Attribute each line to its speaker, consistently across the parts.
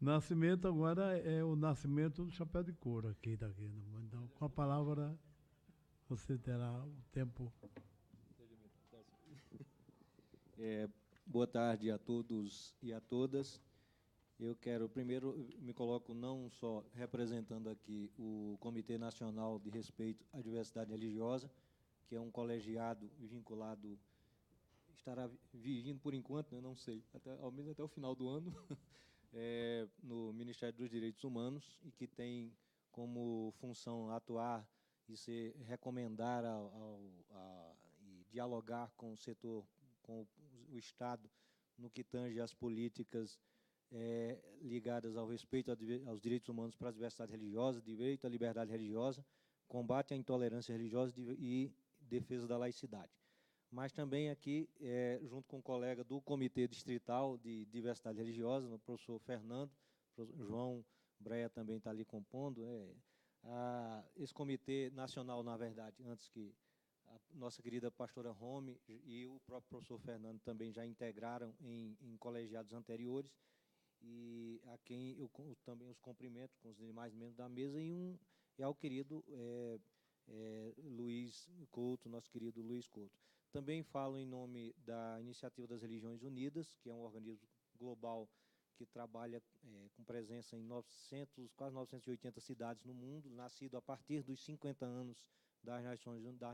Speaker 1: Nascimento agora é o nascimento do chapéu de couro aqui daqui. Então, com a palavra, você terá o tempo.
Speaker 2: Boa tarde a todos e a todas. Eu quero, primeiro, me coloco não só representando aqui o Comitê Nacional de Respeito à Diversidade Religiosa, que é um colegiado vinculado, estará vigindo por enquanto, né, não sei, ao menos até o final do ano, no Ministério dos Direitos Humanos, e que tem como função atuar e recomendar e dialogar com o setor, com o Estado, no que tange às políticas ligadas ao respeito aos direitos humanos para a diversidade religiosa, direito à liberdade religiosa, combate à intolerância religiosa e defesa da laicidade. Mas também aqui, junto com um colega do Comitê Distrital de Diversidade Religiosa, o professor Fernando, o João Breia também está ali compondo. Esse Comitê Nacional, na verdade, antes que a nossa querida pastora Rome e o próprio professor Fernando também já integraram em colegiados anteriores, e a quem eu também os cumprimento com os demais membros da mesa, e ao querido Luiz Couto, nosso querido Luiz Couto. Também falo em nome da Iniciativa das Religiões Unidas, que é um organismo global que trabalha com presença em quase 980 cidades no mundo, nascido a partir dos 50 anos das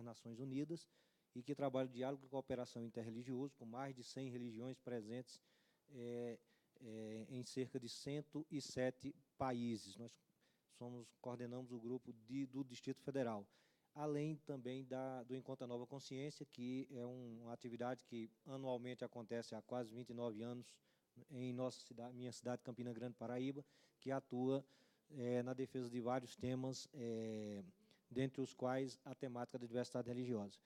Speaker 2: Nações Unidas, e que trabalha diálogo e cooperação interreligioso, com mais de 100 religiões presentes em cerca de 107 países. Nós coordenamos o grupo do Distrito Federal, além também do Encontro à Nova Consciência, que é uma atividade que anualmente acontece há quase 29 anos em minha cidade, Campina Grande, Paraíba, que atua na defesa de vários temas, dentre os quais a temática da diversidade religiosa.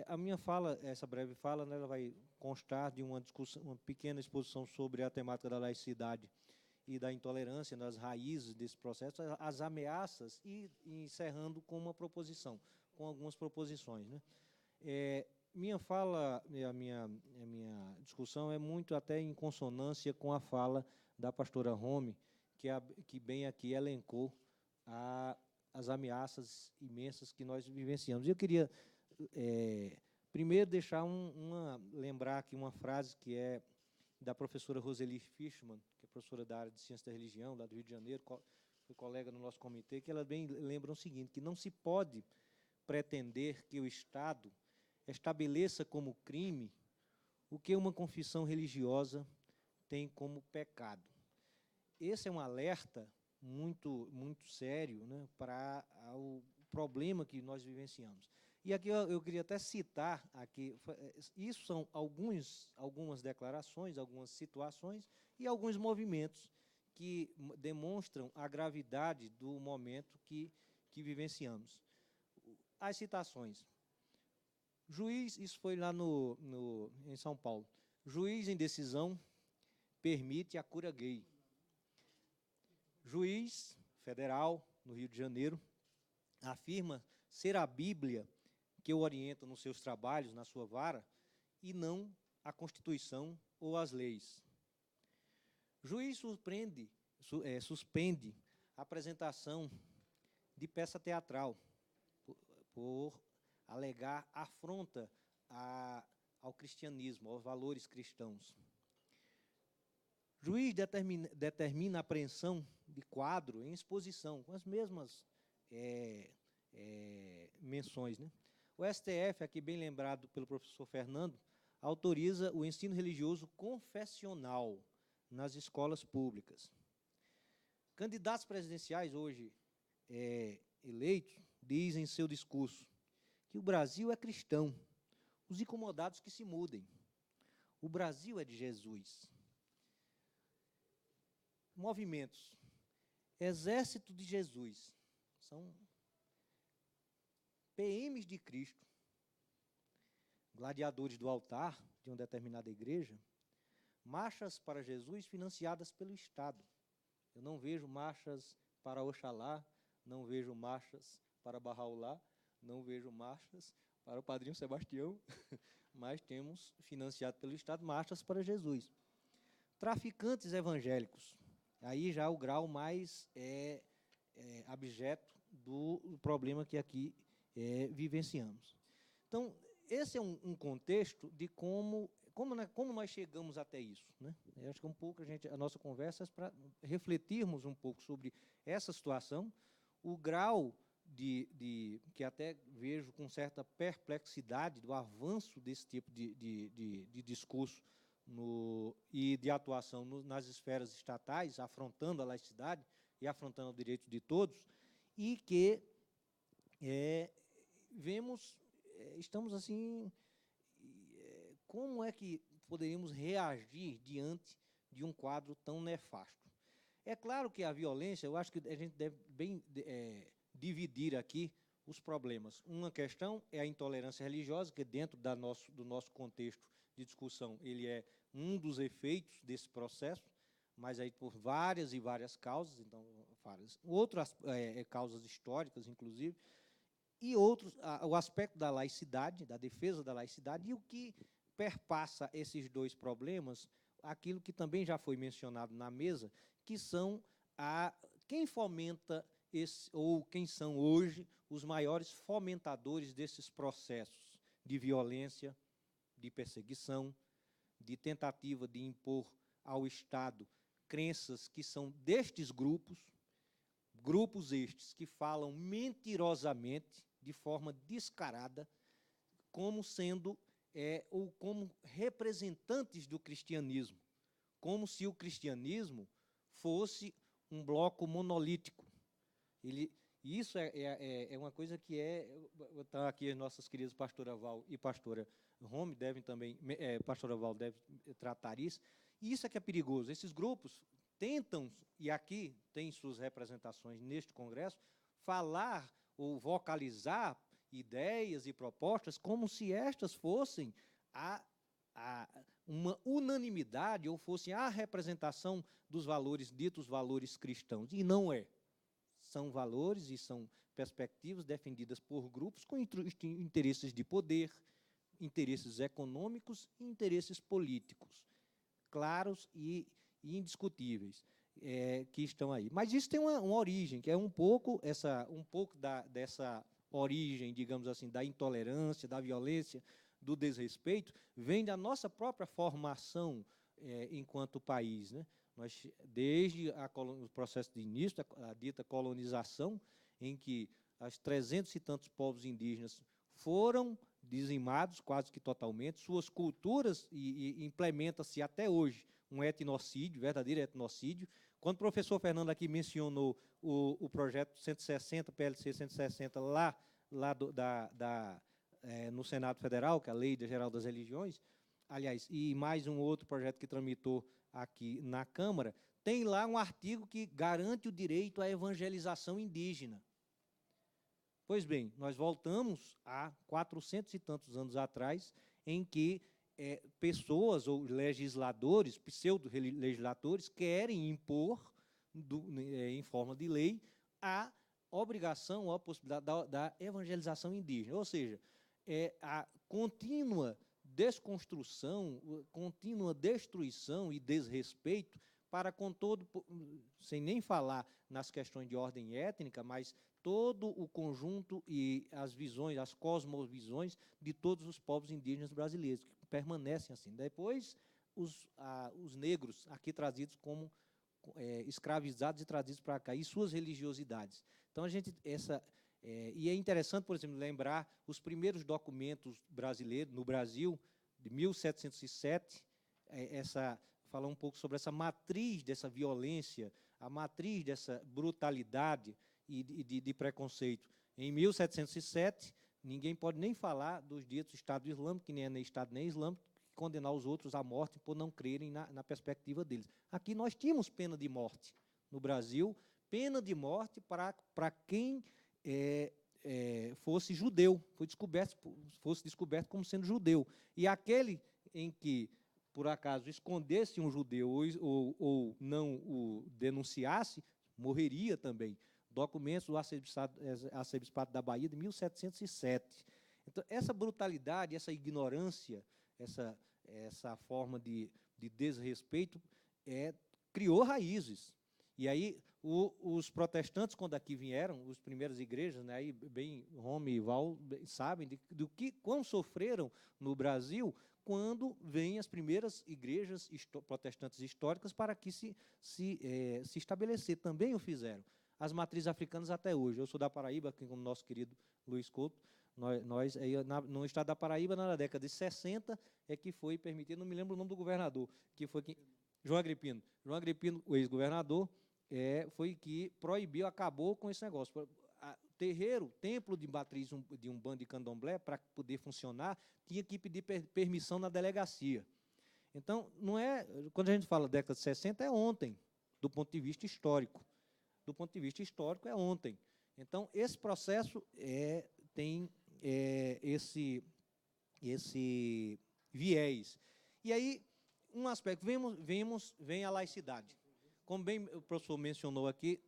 Speaker 2: A minha fala, essa breve fala, né, ela vai constar de uma discussão, uma pequena exposição sobre a temática da laicidade e da intolerância, nas raízes desse processo, as ameaças, e encerrando com uma proposição, com algumas proposições, né? Minha fala, a minha discussão é muito até em consonância com a fala da pastora Rome, que bem aqui elencou as ameaças imensas que nós vivenciamos. Eu queria primeiro deixar lembrar aqui uma frase que é da professora Roseli Fishman, que é professora da área de Ciência da Religião, lá do Rio de Janeiro, foi colega no nosso comitê, que ela bem lembra o seguinte, que não se pode pretender que o Estado estabeleça como crime o que uma confissão religiosa tem como pecado. Esse é um alerta muito, muito sério, né, para o problema que nós vivenciamos. E aqui eu queria até citar, aqui, isso são algumas declarações, algumas situações e alguns movimentos que demonstram a gravidade do momento que vivenciamos. As citações. Juiz, isso foi lá em São Paulo, juiz em decisão permite a cura gay. Juiz federal, no Rio de Janeiro, afirma ser a Bíblia que o orienta nos seus trabalhos, na sua vara, e não a Constituição ou as leis. Juiz suspende a apresentação de peça teatral por alegar afronta ao cristianismo, aos valores cristãos. Juiz determina a apreensão de quadro em exposição, com as mesmas menções, né? O STF, aqui bem lembrado pelo professor Fernando, autoriza o ensino religioso confessional nas escolas públicas. Candidatos presidenciais, hoje eleitos, dizem em seu discurso que o Brasil é cristão, os incomodados que se mudem. O Brasil é de Jesus. Movimentos. Exército de Jesus. São PMs de Cristo, gladiadores do altar de uma determinada igreja, marchas para Jesus financiadas pelo Estado. Eu não vejo marchas para Oxalá, não vejo marchas para Bahá'u'lláh, não vejo marchas para o Padrinho Sebastião, mas temos financiado pelo Estado marchas para Jesus. Traficantes evangélicos. Aí já é o grau mais abjeto do problema que aqui vivenciamos. Então, esse é um contexto de como nós chegamos até isso, né? Eu acho que um pouco a nossa conversa é para refletirmos um pouco sobre essa situação, o grau que até vejo com certa perplexidade do avanço desse tipo de discurso e de atuação nas esferas estatais, afrontando a laicidade e afrontando o direito de todos, e que estamos assim, como é que poderíamos reagir diante de um quadro tão nefasto? É claro que a violência, eu acho que a gente deve dividir aqui os problemas. Uma questão é a intolerância religiosa, que dentro do nosso contexto de discussão, ele é um dos efeitos desse processo, mas aí por várias e várias causas, então, outras causas históricas, inclusive, e outros, o aspecto da laicidade, da defesa da laicidade, e o que perpassa esses dois problemas, aquilo que também já foi mencionado na mesa, que são quem fomenta ou quem são hoje os maiores fomentadores desses processos de violência, de perseguição, de tentativa de impor ao Estado crenças que são destes grupos estes que falam mentirosamente, de forma descarada, como sendo ou como representantes do cristianismo, como se o cristianismo fosse um bloco monolítico. Isso é uma coisa que tá aqui as nossas queridas pastora Val e pastora Rome devem também, pastora Val deve tratar isso, e isso é que é perigoso. Esses grupos tentam, e aqui tem suas representações neste congresso, falar ou vocalizar ideias e propostas como se estas fossem uma unanimidade ou fossem a representação dos valores, ditos valores cristãos, e não é. São valores e são perspectivas defendidas por grupos com interesses de poder, interesses econômicos e interesses políticos, claros e indiscutíveis, que estão aí. Mas isso tem uma origem, que é um pouco dessa origem, digamos assim, da intolerância, da violência, do desrespeito, vem da nossa própria formação enquanto país, né? Nós, desde o processo de início, a dita colonização, em que os 300 e tantos povos indígenas foram dizimados quase que totalmente, suas culturas, e implementa-se até hoje um etnocídio, verdadeiro etnocídio. Quando o professor Fernando aqui mencionou o projeto 160, PLC 160, no Senado Federal, que é a Lei Geral das Religiões, aliás, e mais um outro projeto que tramitou aqui na Câmara, tem lá um artigo que garante o direito à evangelização indígena. Pois bem, nós voltamos a 400 e tantos anos atrás, em que pessoas ou legisladores, pseudo-legisladores, querem impor, em forma de lei, a obrigação ou a possibilidade da evangelização indígena. Ou seja, a contínua desconstrução, contínua destruição e desrespeito para com todo, sem nem falar nas questões de ordem étnica, mas todo o conjunto e as visões, as cosmovisões de todos os povos indígenas brasileiros, que permanecem assim. Depois, os negros, aqui trazidos como escravizados e trazidos para cá, e suas religiosidades. Então, e é interessante, por exemplo, lembrar os primeiros documentos brasileiros, no Brasil, de 1707, falar um pouco sobre essa matriz dessa violência, a matriz dessa brutalidade e de preconceito. Em 1707, ninguém pode nem falar dos ditos Estado Islâmico, que nem é nem Estado nem Islâmico, condenar os outros à morte por não crerem na perspectiva deles. Aqui nós tínhamos pena de morte no Brasil, pena de morte para quem fosse judeu, fosse descoberto como sendo judeu. E aquele em que, por acaso, escondesse um judeu ou não o denunciasse, morreria também. Documentos do Arcebispado da Bahia, de 1707. Então, essa brutalidade, essa ignorância, essa forma de desrespeito criou raízes. E aí, os protestantes, quando aqui vieram, as primeiras igrejas, né, aí bem Rome e Val sabem quão sofreram no Brasil quando vêm as primeiras igrejas protestantes históricas para aqui se estabelecer. Também o fizeram. As matrizes africanas até hoje. Eu sou da Paraíba, aqui com o nosso querido Luiz Couto. Nós no estado da Paraíba, na década de 60, é que foi permitido, não me lembro o nome do governador, que foi João Agripino. João Agripino, o ex-governador, foi que proibiu, acabou com esse negócio. Terreiro, templo de matriz de um bando de candomblé, para poder funcionar, tinha que pedir permissão na delegacia. Então, não é, quando a gente fala década de 60, é ontem, do ponto de vista histórico. Do ponto de vista histórico, é ontem. Então, esse processo tem esse viés. E aí, um aspecto, vem a laicidade. Como bem o professor mencionou aqui,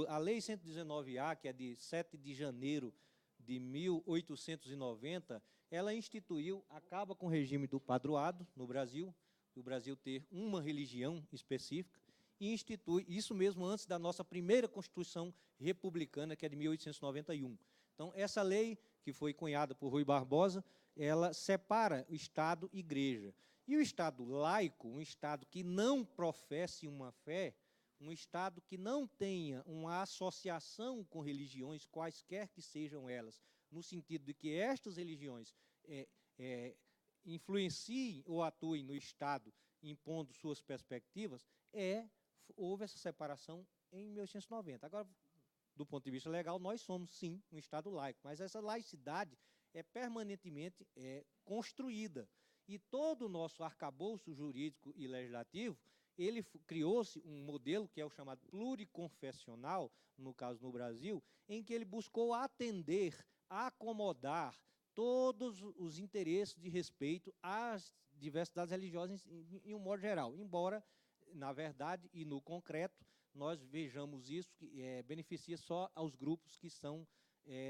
Speaker 2: a Lei 119A, que é de 7 de janeiro de 1890, ela acaba com o regime do padroado no Brasil, o Brasil ter uma religião específica, e institui, isso mesmo antes da nossa primeira Constituição republicana, que é de 1891. Então, essa lei, que foi cunhada por Rui Barbosa, ela separa o Estado e Igreja. E o Estado laico, um Estado que não professe uma fé, um Estado que não tenha uma associação com religiões, quaisquer que sejam elas, no sentido de que estas religiões influenciem ou atuem no Estado, impondo suas perspectivas, houve essa separação em 1890. Agora, do ponto de vista legal, nós somos, sim, um Estado laico, mas essa laicidade é permanentemente construída. E todo o nosso arcabouço jurídico e legislativo, ele criou-se um modelo que é o chamado pluriconfessional, no caso no Brasil, em que ele buscou atender, acomodar todos os interesses de respeito às diversidades religiosas em um modo geral, embora, na verdade e no concreto, nós vejamos isso, que beneficia só aos grupos que são,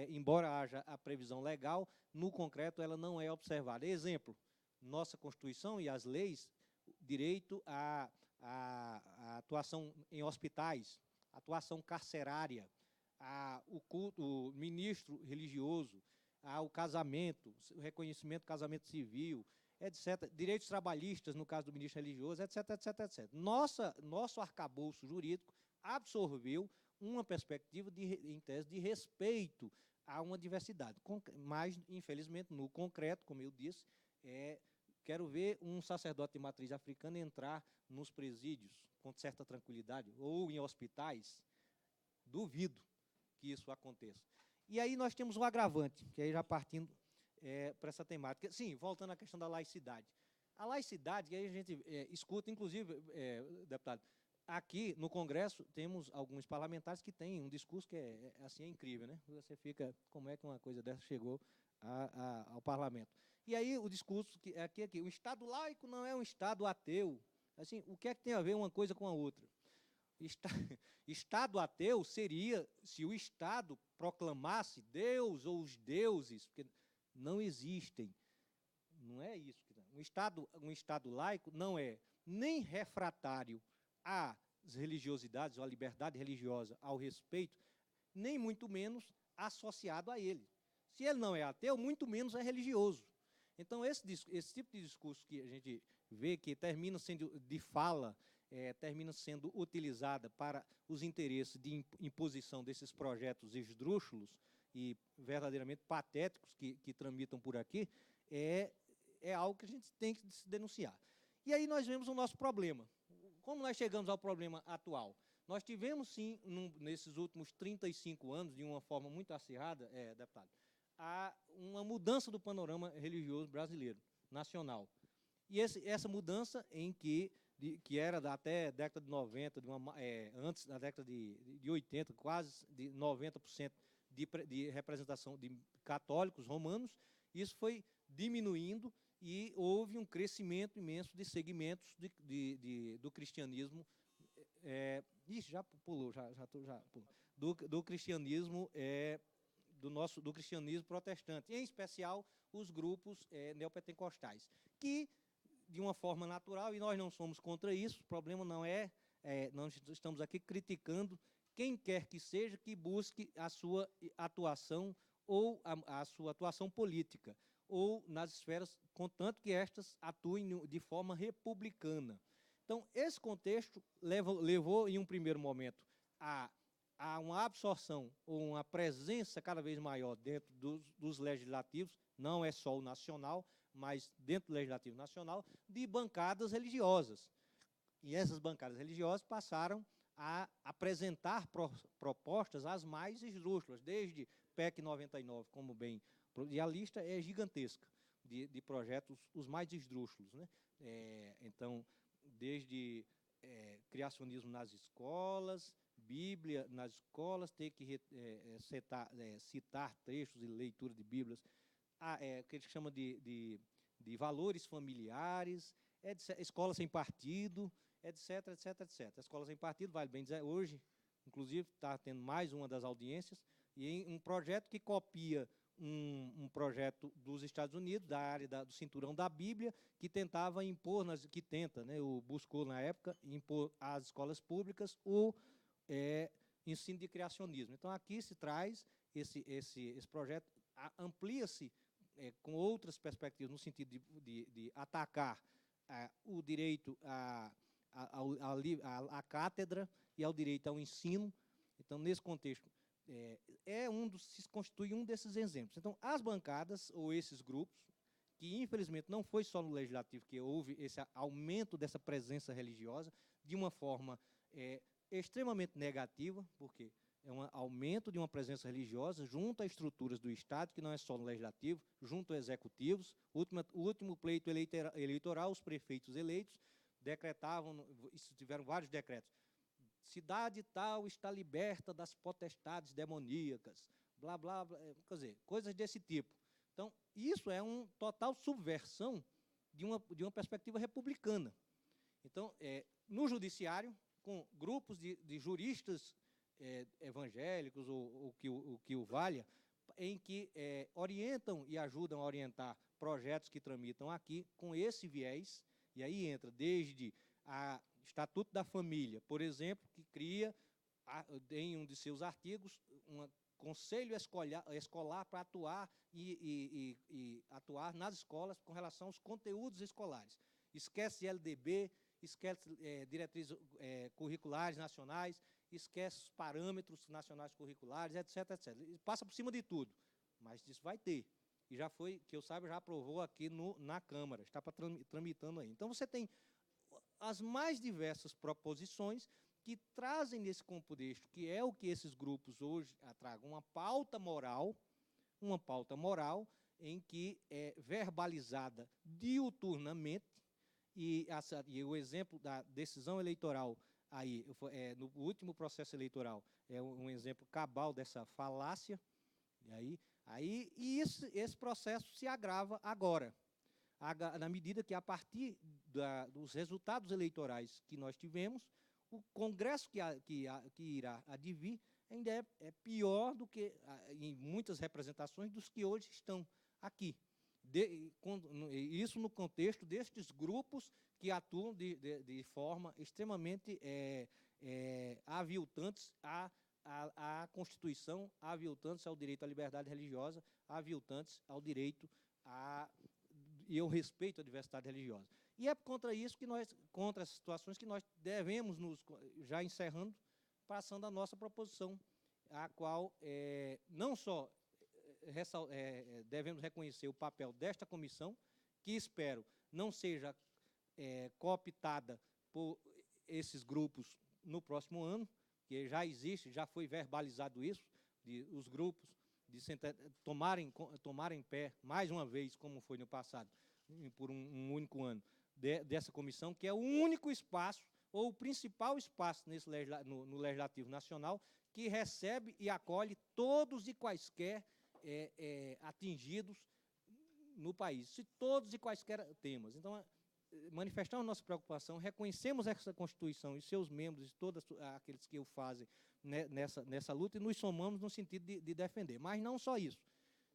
Speaker 2: embora haja a previsão legal, no concreto ela não é observada. Exemplo, nossa Constituição e as leis, direito à atuação em hospitais, atuação carcerária, o culto, o ministro religioso, o casamento, o reconhecimento do casamento civil, etc., direitos trabalhistas, no caso do ministro religioso, etc., etc., etc. Nosso arcabouço jurídico absorveu uma perspectiva, em tese, de respeito a uma diversidade. Mas, infelizmente, no concreto, como eu disse, quero ver um sacerdote de matriz africana entrar nos presídios com certa tranquilidade, ou em hospitais, duvido que isso aconteça. E aí nós temos um agravante, que aí já partindo para essa temática. Sim, voltando à questão da laicidade. A laicidade, que aí a gente escuta, inclusive, deputado, aqui no Congresso temos alguns parlamentares que têm um discurso que é incrível, né? Você fica, como é que uma coisa dessa chegou ao parlamento? E aí o discurso que aqui, o Estado laico não é um Estado ateu. Assim, o que é que tem a ver uma coisa com a outra? Estado ateu seria se o Estado proclamasse Deus ou os deuses, porque não existem. Não é isso. Um Estado laico não é nem refratário às religiosidades, ou à liberdade religiosa, ao respeito, nem muito menos associado a ele. Se ele não é ateu, muito menos é religioso. Então, esse tipo de discurso que a gente vê, que termina sendo de fala, termina sendo utilizada para os interesses de imposição desses projetos esdrúxulos e verdadeiramente patéticos que tramitam por aqui, é algo que a gente tem que se denunciar. E aí nós vemos o nosso problema. Como nós chegamos ao problema atual? Nós tivemos, sim, nesses últimos 35 anos, de uma forma muito acirrada, deputado, uma mudança do panorama religioso brasileiro, nacional. E essa mudança que era até a década de 90, antes da década de 80, quase de 90% de representação de católicos romanos, isso foi diminuindo e houve um crescimento imenso de segmentos do cristianismo, já pulou, do cristianismo, do cristianismo protestante, em especial os grupos neopentecostais, que, de uma forma natural, e nós não somos contra isso, o problema não é nós estamos aqui criticando quem quer que seja que busque a sua atuação ou a sua atuação política, ou nas esferas, contanto que estas atuem de forma republicana. Então, esse contexto levou em um primeiro momento, a uma absorção ou uma presença cada vez maior dentro dos legislativos, não é só o nacional, mas dentro do Legislativo Nacional, de bancadas religiosas. E essas bancadas religiosas passaram a apresentar propostas as mais esdrúxulas, desde PEC 99, como bem, e a lista é gigantesca de projetos, os mais esdrúxulos, né? Então, desde criacionismo nas escolas, Bíblia nas escolas, ter que citar trechos e leitura de Bíblias, que eles chamam de valores familiares, escola sem partido, etc, etc, etc. Escola sem partido, vale bem dizer, hoje, inclusive, está tendo mais uma das audiências, e um projeto que copia um projeto dos Estados Unidos, da área do cinturão da Bíblia, que tentava impor, buscou na época, impor às escolas públicas o ensino de criacionismo. Então, aqui se traz esse projeto, amplia-se com outras perspectivas, no sentido de atacar o direito à cátedra e ao direito ao ensino. Então, nesse contexto, se constitui um desses exemplos. Então, as bancadas, ou esses grupos, que infelizmente não foi só no Legislativo que houve esse aumento dessa presença religiosa, de uma forma extremamente negativa, porque é um aumento de uma presença religiosa junto a estruturas do Estado, que não é só no Legislativo, junto a executivos. O último pleito eleitoral, os prefeitos eleitos decretavam, tiveram vários decretos, cidade tal está liberta das potestades demoníacas, blá, blá, blá, quer dizer, coisas desse tipo. Então, isso é uma total subversão de uma perspectiva republicana. Então, no judiciário, com grupos de juristas evangélicos, ou que o valha, em que orientam e ajudam a orientar projetos que tramitam aqui com esse viés, e aí entra desde a Estatuto da Família, por exemplo, que cria, em um de seus artigos, um conselho escolar para atuar e atuar nas escolas com relação aos conteúdos escolares. Esquece LDB, esquece diretrizes curriculares nacionais, esquece os parâmetros nacionais curriculares, etc, etc. Passa por cima de tudo, mas isso vai ter. E já foi, que eu saiba, já aprovou aqui na Câmara, está tramitando aí. Então, você tem as mais diversas proposições que trazem nesse contexto, que é o que esses grupos hoje tragam, uma pauta moral em que é verbalizada diuturnamente, e o exemplo da decisão eleitoral, aí, no último processo eleitoral, é um exemplo cabal dessa falácia, e esse processo se agrava agora, na medida que, a partir dos resultados eleitorais que nós tivemos, o Congresso que irá advir ainda é pior do que, em muitas representações, dos que hoje estão aqui. Isso no contexto destes grupos que atuam de forma extremamente aviltantes à Constituição, aviltantes ao direito à liberdade religiosa, aviltantes ao direito e ao respeito à diversidade religiosa. E é contra isso contra essas situações que nós devemos, já encerrando, passando a nossa proposição, a qual não só devemos reconhecer o papel desta comissão, que espero não seja cooptada por esses grupos no próximo ano, que já existe, já foi verbalizado isso, os grupos tomarem pé, mais uma vez, como foi no passado, por um único ano, dessa comissão, que é o único espaço, ou o principal espaço no Legislativo Nacional, que recebe e acolhe todos e quaisquer atingidos no país, todos e quaisquer temas. Então, manifestamos nossa preocupação, reconhecemos essa Constituição e seus membros, e todos aqueles que o fazem nessa luta, e nos somamos no sentido de defender. Mas não só isso.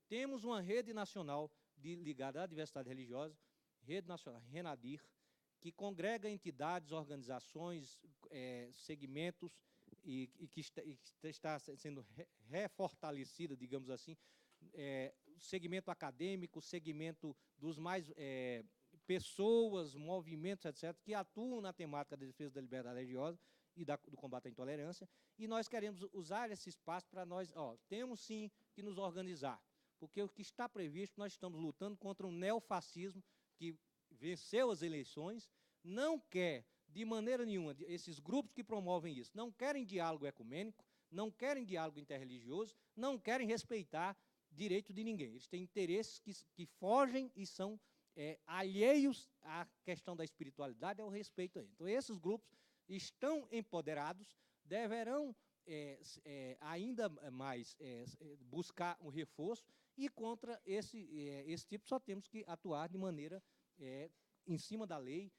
Speaker 2: Temos uma rede nacional ligada à diversidade religiosa, Rede Nacional Renadir, que congrega entidades, organizações, segmentos e que está sendo refortalecida, digamos assim, segmento acadêmico, segmento dos mais pessoas, movimentos, etc., que atuam na temática da defesa da liberdade religiosa e do combate à intolerância, e nós queremos usar esse espaço para nós, temos sim que nos organizar, porque o que está previsto, nós estamos lutando contra um neofascismo que venceu as eleições, não quer, de maneira nenhuma, esses grupos que promovem isso, não querem diálogo ecumênico, não querem diálogo interreligioso, não querem respeitar direito de ninguém. Eles têm interesses que fogem e são alheios à questão da espiritualidade e ao respeito a ele. Então, esses grupos estão empoderados, deverão ainda mais buscar um reforço, e contra esse tipo só temos que atuar de maneira em cima da lei,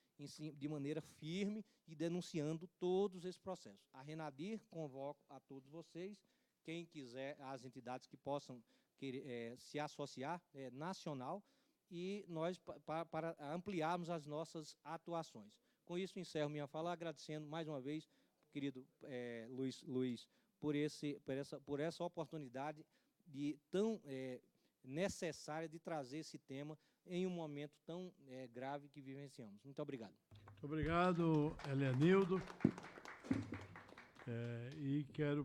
Speaker 2: de maneira firme e denunciando todos esses processos. A Renadir convoca a todos vocês, quem quiser, as entidades que possam se associar, nacional, e nós para ampliarmos as nossas atuações. Com isso, encerro minha fala, agradecendo mais uma vez, querido Luiz, por essa oportunidade tão necessária de trazer esse tema em um momento tão grave que vivenciamos. Muito obrigado.
Speaker 1: Muito obrigado, Elianildo. E quero